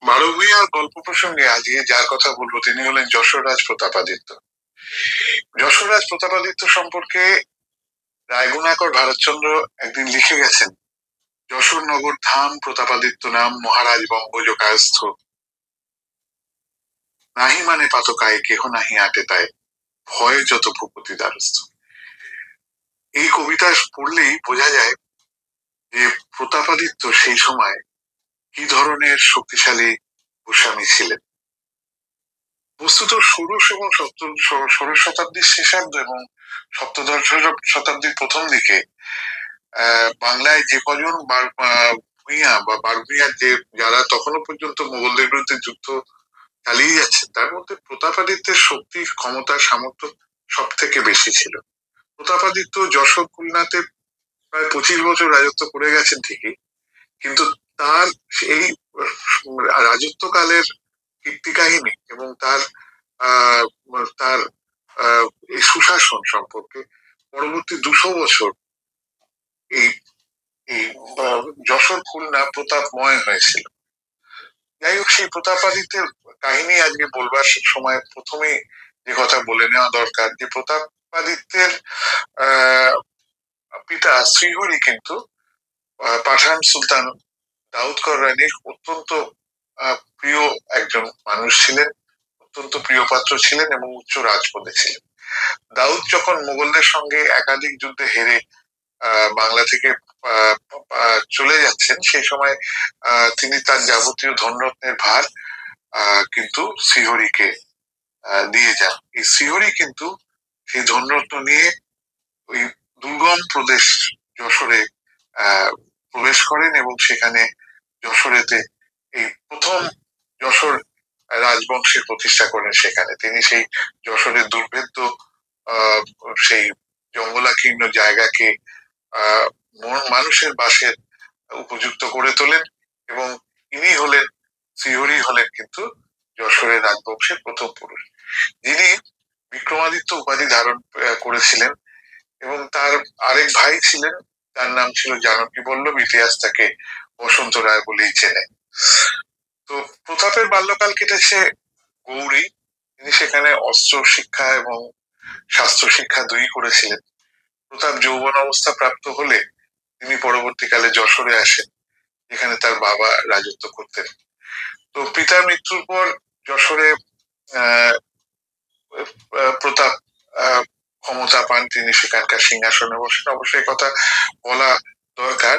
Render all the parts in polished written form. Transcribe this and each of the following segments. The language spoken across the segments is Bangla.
বারোভূঁইয়ার গল্প প্রসঙ্গে আজকে যার কথা বলবো তিনি হলেন যশোররাজ প্রতাপাদিত্য। যশোররাজ প্রতাপাদিত্য সম্পর্কে রায়গুণাকর ভারতচন্দ্র একদিন লিখে গেছেন, যশোর নগর ধাম প্রতাপাদিত্য নাম মহারাজ বঙ্গজ কায়স্থ, নাহি মানে পাতকায় কেহ নাহি আটে তাই, ভয়ে যত ভূপতি দ্বারস্থ। এই কবিতা পড়লেই বোঝা যায় যে প্রতাপাদিত্য সেই সময় কি ধরনের শক্তিশালী গোস্বামী ছিলেন। বস্তুত ষোড়শ এবং ষোড়শ শতাব্দীর শেষার্ধ এবং সপ্তদশ শতাব্দীর প্রথম দিকে বাংলায় যে কজন ভূঁইয়া বা বারভূঁইয়ার যারা তখনো পর্যন্ত মোগলদের বিরুদ্ধে যুদ্ধ চালিয়ে যাচ্ছে, তার মধ্যে প্রতাপাদিত্যের শক্তি, ক্ষমতা, সামর্থ্য সব থেকে বেশি ছিল। প্রতাপাদিত্য যশোর খুলনাতে প্রায় 25 বছর রাজত্ব করে গেছেন ঠিকই, কিন্তু তার এই রাজত্বকালের কীর্তি কাহিনী এবং তার তার এই সুশাসন সম্পর্কে পরবর্তী 200 বছর এই এই যশোর খুলনা প্রতাপময় হয়েছিল। যাই হোক, সেই প্রতাপাদিত্যের কাহিনী আজকে বলবার সময় প্রথমে যে কথা বলে নেওয়া দরকার, যে প্রতাপাদিত্যের পিতা শ্রীহরি কিন্তু পাঠান সুলতান দাউদ কররানীর অত্যন্ত প্রিয় একজন মানুষ ছিলেন, অত্যন্ত প্রিয় পাত্র ছিলেন এবং উচ্চ রাজপদে ছিলেন। দাউদ যখন মোগলদের সঙ্গে একাধিক যুদ্ধে হেরে বাংলা থেকে চলে যাচ্ছেন, সেই সময় তিনি তার যাবতীয় ধনরত্নের ভার কিন্তু শ্রীহরিকে দিয়ে যান। এই শ্রীহরি কিন্তু সেই ধনরত্ন নিয়ে ওই দুর্গম প্রদেশ যশোরে প্রবেশ করেন এবং সেখানে যশোরেতে এই প্রথম যশোর রাজবংশের প্রতিষ্ঠা করেন। সেখানে তিনি সেই যশোরের দুর্ভেদ্য সেই জঙ্গলাকীর্ণ জায়গাকে মানুষের বাসের উপযুক্ত করে তোলেন এবং ইনি হলেন, শ্রীহরি হলেন কিন্তু যশোরের রাজবংশের প্রথম পুরুষ, যিনি বিক্রমাদিত্য উপাধি ধারণ করেছিলেন। এবং তার আরেক ভাই ছিলেন, তার নাম ছিল জানকী বল্লভ, ইতিহাস তাকে বসন্ত রায় বলেই চেনে। তো প্রতাপের বাল্যকাল কেটেছে গৌড়ী, তিনি সেখানে অস্ত্র শিক্ষা এবং শাস্ত্র শিক্ষা দুই করেছিলেন। প্রতাপ যৌবন অবস্থা প্রাপ্ত হলে তিনি পরবর্তীকালে যশোরে আসেন, যেখানে তার বাবা রাজত্ব করতেন। তো পিতার মৃত্যুর পর যশোরে প্রতাপ ক্ষমতা পান, তিনি সেখানকার সিংহাসনে বসেন। অবশ্যই কথা বলা দরকার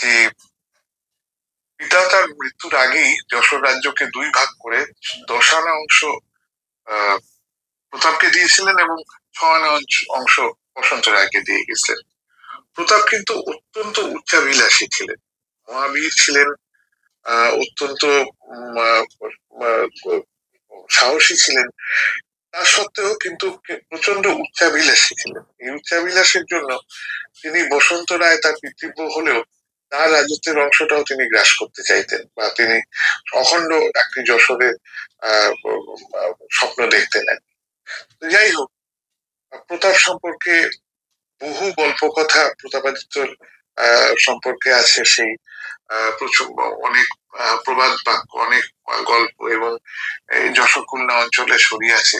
যে পিতা তার মৃত্যুর আগেই যশোর রাজ্যকে দুই ভাগ করে 10 আনা অংশ প্রতাপকে দিয়েছিলেন এবং 6 আনা অংশ বসন্ত রায়কে দিয়ে গেছিলেন। প্রতাপ কিন্তু অত্যন্ত উচ্চাভিলাষী ছিলেন, মহাবীর ছিলেন, অত্যন্ত সাহসী ছিলেন। তা সত্ত্বেও কিন্তু প্রচন্ড উচ্চাভিলাষী ছিলেন। এই উচ্চাভিলাষের জন্য তিনি বসন্ত রায় তার পিতৃব্য হলেও তার রাজত্বের অংশটাও তিনি গ্রাস করতে চাইতেন, বা তিনি অখণ্ড একটি যশোরের স্বপ্ন দেখতেন। যাই হোক, প্রতাপ সম্পর্কে বহু গল্প কথা প্রতাপাদিত্যর সম্পর্কে আছে। সেই প্রচুর অনেক প্রবাদ বাক্য, অনেক গল্প এবং যশোর খুলনা অঞ্চলে ছড়িয়ে আছে।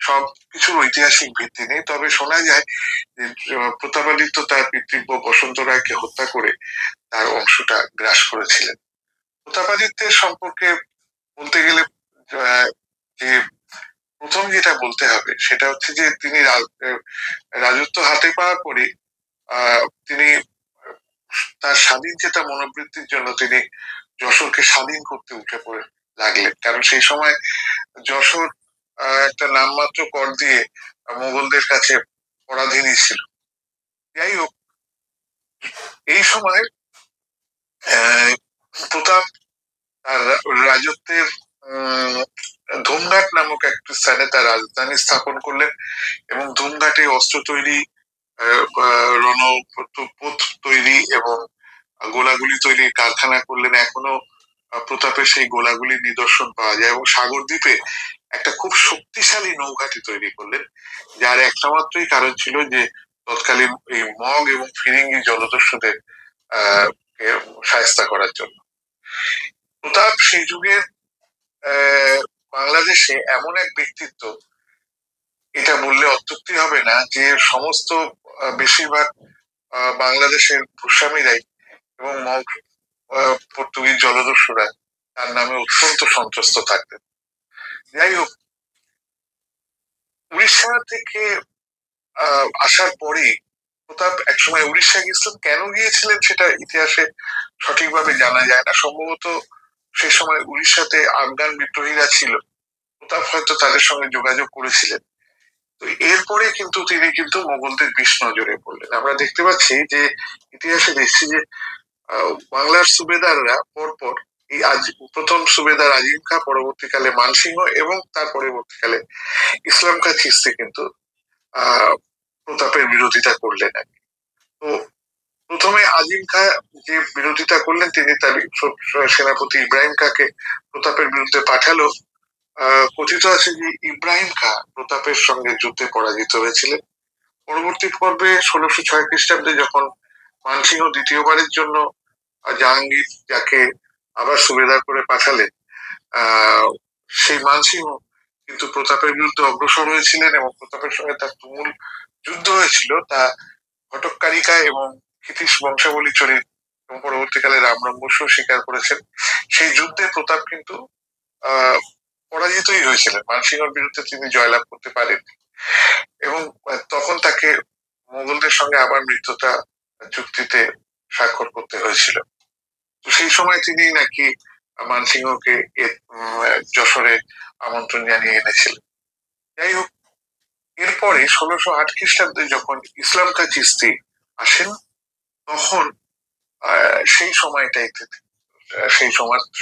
সব কিছুর ঐতিহাসিক ভিত্তি নেই, তবে শোনা যায় যে প্রতাপাদিত্য তার পিতৃব্য বসন্ত রায়কে হত্যা করে তার অংশটা গ্রাস করেছিলেন। প্রতাপাদিত্যের সম্পর্কে বলতে গেলে যে প্রথম যেটা বলতে হবে সেটা হচ্ছে যে তিনি রাজত্ব হাতে পাওয়ার পরে তিনি তার স্বাধীন চেতা মনোবৃত্তির জন্য তিনি যশোরকে স্বাধীন করতে উঠে পড়ে লাগলেন। কারণ সেই সময় যশোর একটা নামমাত্র কর দিয়ে মোগলদের কাছে পরাধীনই ছিল। যাই হোক, এই সময় প্রতাপ তার রাজত্বের ধুমঘাট নামক একটি স্থানে তার রাজধানী স্থাপন করলেন এবং ধুমঘাটে অস্ত্র তৈরি, রণপোত তৈরি এবং গোলাগুলি তৈরির কারখানা করলেন। এখনো প্রতাপের সেই গোলাগুলির নিদর্শন পাওয়া যায়। এবং সাগর দ্বীপে একটা খুব শক্তিশালী নৌঘাটি তৈরি করলেন, যার একটা মাত্রই কারণ ছিল যে তৎকালীন এই মগ এবং ফিরিঙ্গি জলদস্যুদের শায়েস্তা করার জন্য। প্রতাপ সেই যুগের বাংলাদেশে এমন এক ব্যক্তিত্ব, এটা বললে অত্যুক্তি হবে না যে সমস্ত বেশিরভাগ বাংলাদেশের ভূস্বামীরাই এবং পর্তুগিজ জলদস্যুরা তার নামে অত্যন্ত সন্ত্রস্ত থাকতেন। যাই হোক, উড়িষ্যা থেকে আসার পরে প্রতাপ একসময় উড়িষ্যা গিয়েছিলেন। কেন গিয়েছিলেন সেটা ইতিহাসে সঠিকভাবে জানা যায় না। সম্ভবত সে সময় উড়িষ্যাতে আফগান বিদ্রোহীরা ছিল, প্রতাপ হয়তো তাদের সঙ্গে যোগাযোগ করেছিলেন। তো এরপরে কিন্তু তিনি কিন্তু মোগলদের বিষ নজরে পড়লেন। আমরা দেখতে পাচ্ছি যে ইতিহাসে দেখছি যে বাংলার সুবেদাররা পরপর এই প্রথম সুবেদার আজিম খাঁ, পরবর্তীকালে মানসিংহ এবং তার পরবর্তীকালে ইসলাম খাঁ চিশতি কিন্তু প্রতাপের বিরোধিতা করলেন। তো প্রথমে আজিম খাঁ যে বিরোধিতা করলেন, তিনি তার সেনাপতি ইব্রাহিম খাঁকে প্রতাপের বিরুদ্ধে পাঠালো। কথিত আছে যে ইব্রাহিম খাঁ প্রতাপের সঙ্গে যুদ্ধে পরাজিত হয়েছিলেন। পরবর্তী পর্বে 1606 খ্রিস্টাব্দে যখন মানসিংহ দ্বিতীয়বারের জন্য জাহাঙ্গীর যাকে আবার সুবেদার করে পাঠালেন, সেই মানসিংহ কিন্তু প্রতাপের বিরুদ্ধে অগ্রসর হয়েছিলেন এবং প্রতাপের সঙ্গে তার তুমুল যুদ্ধ হয়েছিল। তা ঘটককারিকা এবং ক্ষিতীশ বংশাবলী চরিত এবং পরবর্তীকালে রামরাম বসু স্বীকার করেছেন। সেই যুদ্ধে প্রতাপ কিন্তু পরাজিতই হয়েছিলেন, মানসিংহর বিরুদ্ধে তিনি জয়লাভ করতে পারেননি এবং তখন তাকে মোগলদের সঙ্গে আবার মিত্রতা চুক্তিতে স্বাক্ষর করতে হয়েছিল। তো সেই সময় তিনি নাকি মানসিংহকে যশোরে আমন্ত্রণ জানিয়ে এনেছিলেন। যাই হোক, এরপরে 1608 খ্রিস্টাব্দে যখন ইসলাম খাঁ চিশতি আসেন, তখন সেই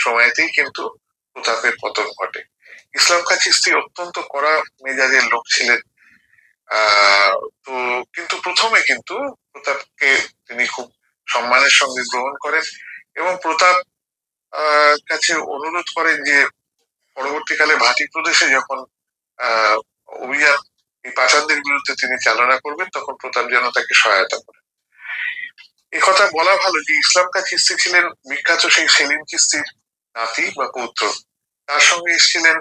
সময়তেই কিন্তু প্রতাপের পতন ঘটে। ইসলাম খাঁ চিশতি অত্যন্ত কড়া মেজাজের লোক ছিলেন। তো কিন্তু প্রথমে কিন্তু প্রতাপকে তিনি খুব সম্মানের সঙ্গে গ্রহণ করেন এবং প্রতাপ কাছে অনুরোধ করেন যে পরবর্তীকালে ভাটি প্রদেশে যখন অভিযান এই পাঠানদের বিরুদ্ধে তিনি চালনা করবেন, তখন প্রতাপ যেন তাকে সহায়তা করেন। কথা বলা ভালো যে ইসলাম খাঁ চিশতি ছিলেন বিখ্যাত সেই সেলিম চিশতির নাতি বা পুত্র। তার সঙ্গে এসেছিলেন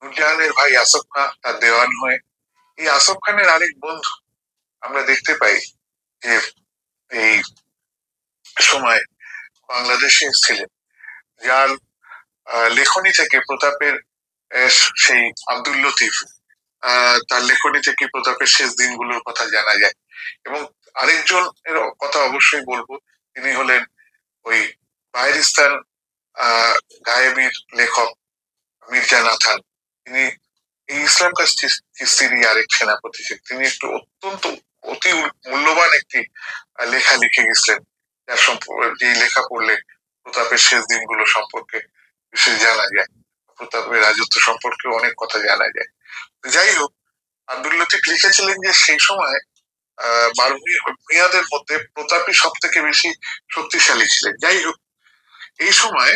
নুরজাহানের ভাই আসফ খাঁ, তার দেওয়ান হয়ে। এই আসফ খানের আরেক বন্ধু আমরা দেখতে পাই যে এই সময় বাংলাদেশে এসেছিলেন, যার লেখনী থেকে প্রতাপের সেই আব্দুল লতিফ, তার লেখনী থেকে প্রতাপের শেষ দিনগুলোর কথা জানা যায়। এবং আরেকজন এর কথা অবশ্যই বলবো, তিনি হলেন ওই বাহিরিস্তান গায়েবীর লেখক মির্জা নাথান। তিনি এই ইসলাম খাঁ চিশতিরই আরেক সেনাপতি ছিলেন। তিনি একটু অত্যন্ত অতি মূল্যবান একটি লেখা লিখে গেছিলেন, যার যে লেখা পড়লে প্রতাপের শেষ দিনগুলো সম্পর্কে বিশেষ জানা যায়, প্রতাপের রাজত্ব সম্পর্কে অনেক কথা জানা যায়। যাই হোক, আব্দুল লতিফ লিখেছিলেন যে সেই সময় ভূঁইয়াদের মধ্যে প্রতাপই সব থেকে বেশি শক্তিশালী ছিলেন। যাই হোক, এই সময়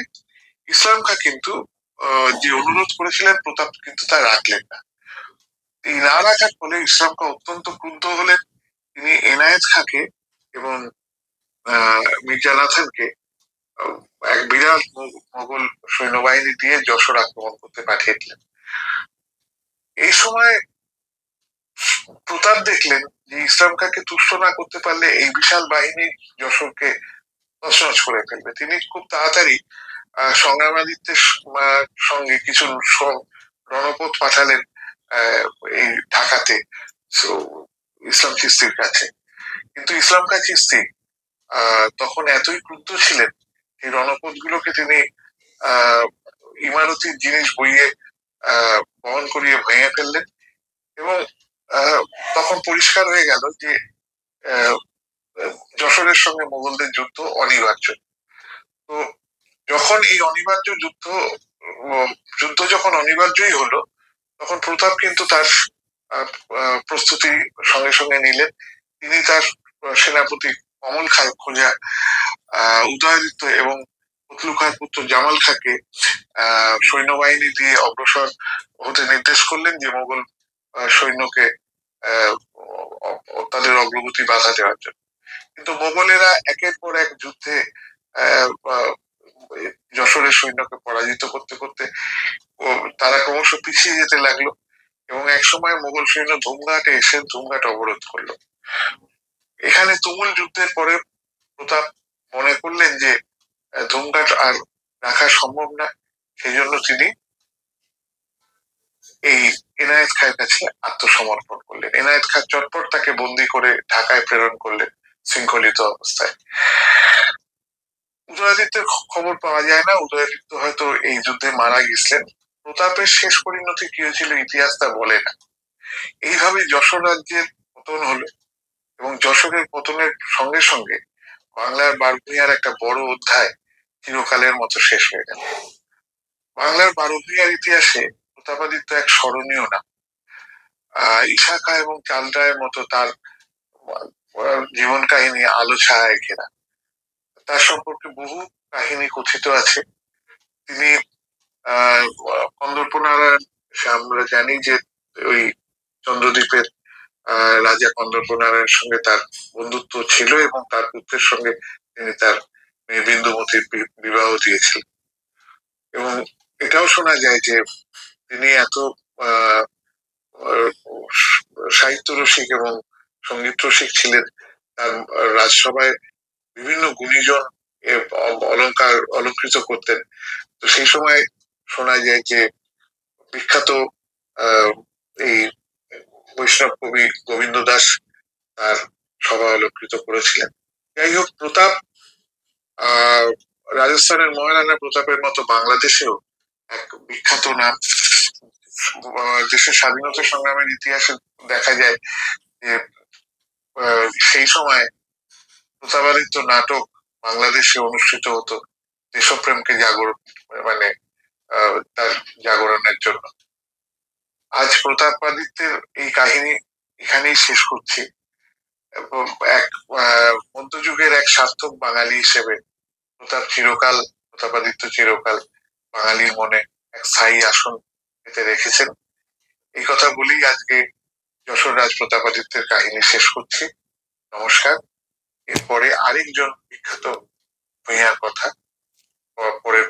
ইসলাম খাঁ কিন্তু যে অনুরোধ করেছিলেন, প্রতাপ কিন্তু তা রাখলেন না। এই না রাখার ফলে ইসলাম খাঁ অত্যন্ত ক্রুদ্ধ হলেন। তিনি এনায়েত খাঁকে এবং মির্জা নাথানকে এক বিরাট মোগল সৈন্যবাহিনী দিয়ে যশোর আক্রমণ করতে পাঠিয়ে দিলেন। এই সময় প্রতাপ দেখলেন যে ইসলাম খাঁকে তুষ্ট না করতে পারলে এই বিশাল বাহিনী যশোরকে তছনছ করে ফেলবে। তিনি খুব তাড়াতাড়ি সংগ্রামাদিত্যের সঙ্গে কিছু রণপোত পাঠালেন এই ঢাকাতে ইসলাম চিশতির কাছে। কিন্তু ইসলাম খাঁ চিশতি তখন এতই ক্রুদ্ধ ছিলেন, এই রণপোত গুলোকে তিনি ইমারতির জিনিস বইয়ে বহন করিয়ে ভেঙে ফেললেন এবং তখন পরিষ্কার হয়ে গেল যে যশোরের সঙ্গে মোগলদের যুদ্ধ অনিবার্য। তো যখন এই অনিবার্য যুদ্ধ যখন অনিবার্যই হলো, তখন প্রতাপ কিন্তু তার প্রস্তুতি সঙ্গে সঙ্গে নিলেন। তিনি তার সেনাপতি কমল খাঁ খোঁজা উদয়াদিত্য এবং কতলু খাঁর পুত্র জামাল খাঁকে সৈন্যবাহিনী দিয়ে অগ্রসর হতে নির্দেশ করলেন, যে মোগল সৈন্যকে তাদের অগ্রগতি বাধা দেওয়ার জন্য। কিন্তু মোগলেরা একের পর এক যুদ্ধে যশোরের সৈন্যকে পরাজিত করতে করতে তারা ক্রমশ পিছিয়ে যেতে লাগলো এবং একসময় মোগল সৈন্য ধুমঘাটে এসে ধুমঘাট অবরোধ করলো। এখানে তুমুল যুদ্ধের পরে প্রতাপ মনে করলেন যে ধুমঘাট আর রাখা সম্ভব না, সেই জন্য তিনি এই এনায়েত খাঁর কাছে আত্মসমর্পণ করলেন। এনায়েত খাঁ চটপট তাকে বন্দি করে ঢাকায় প্রেরণ করলেন শৃঙ্খলিত অবস্থায়। উদয়াদিত্যের খবর পাওয়া যায় না, উদয়াদিত্য হয়তো এই যুদ্ধে মারা গেছিলেন। প্রতাপের শেষ পরিণতি কি হয়েছিল ইতিহাস তা বলে না। এইভাবে যশোর রাজ্যের পতন হলো এবং যশোরের পতনের সঙ্গে সঙ্গে বাংলার বারভূঁইয়ার একটা বড় অধ্যায় চিরকালের মতো শেষ হয়ে গেল। বাংলার বারভূঁইয়ার ইতিহাসে প্রতাপাদিত্য এক স্মরণীয় নাম। ঈশা খাঁ এবং চাঁদ রায়ের মতো তার জীবন কাহিনী আলো ছায়ায় ঘেরা। তার সম্পর্কে বহু কাহিনী কথিত আছে। তিনি কন্দর্প নারায়ণ, আমরা জানি যে ওই চন্দ্রদ্বীপের রাজা কন্দর্প নারায়ণের সঙ্গে তার বন্ধুত্ব ছিল এবং তার পুত্রের সঙ্গে তিনি তার মেয়ে বিন্দুমতির বিবাহ দিয়েছিলেন। এবং এটাও শোনা যায় যে তিনি এত সাহিত্য রসিক এবং সঙ্গীত রসিক ছিলেন, তার রাজসভায় বিভিন্ন গুণীজন অলঙ্কৃত করতেন। তো সেই সময় শোনা যায় যে বিখ্যাত এই বৈষ্ণব কবি গোবিন্দ দাস তার সভা অলঙ্কৃত করেছিলেন। যাই হোক, প্রতাপ রাজস্থানের মহারানা প্রতাপের মতো বাংলাদেশেও এক বিখ্যাত নাম। দেশের স্বাধীনতা সংগ্রামের ইতিহাসে দেখা যায় যে সেই সময় প্রতাপাদিত্য নাটক বাংলাদেশে অনুষ্ঠিত হতো দেশপ্রেমকে জাগরণ, মানে তার জাগরণের জন্য। আজ প্রতাপাদিত্যের এই কাহিনী এখানেই শেষ করছি। এক মধ্যযুগের এক সার্থক বাঙালি হিসেবে প্রতাপাদিত্য চিরকাল বাঙালির মনে এক স্থায়ী আসন পেতে রেখেছেন। এই কথা বলেই আজকে যশোর রাজ প্রতাপাদিত্যের কাহিনী শেষ করছি। নমস্কার। এরপরে আরেকজন বিখ্যাত ভূঁইয়ার কথা পরের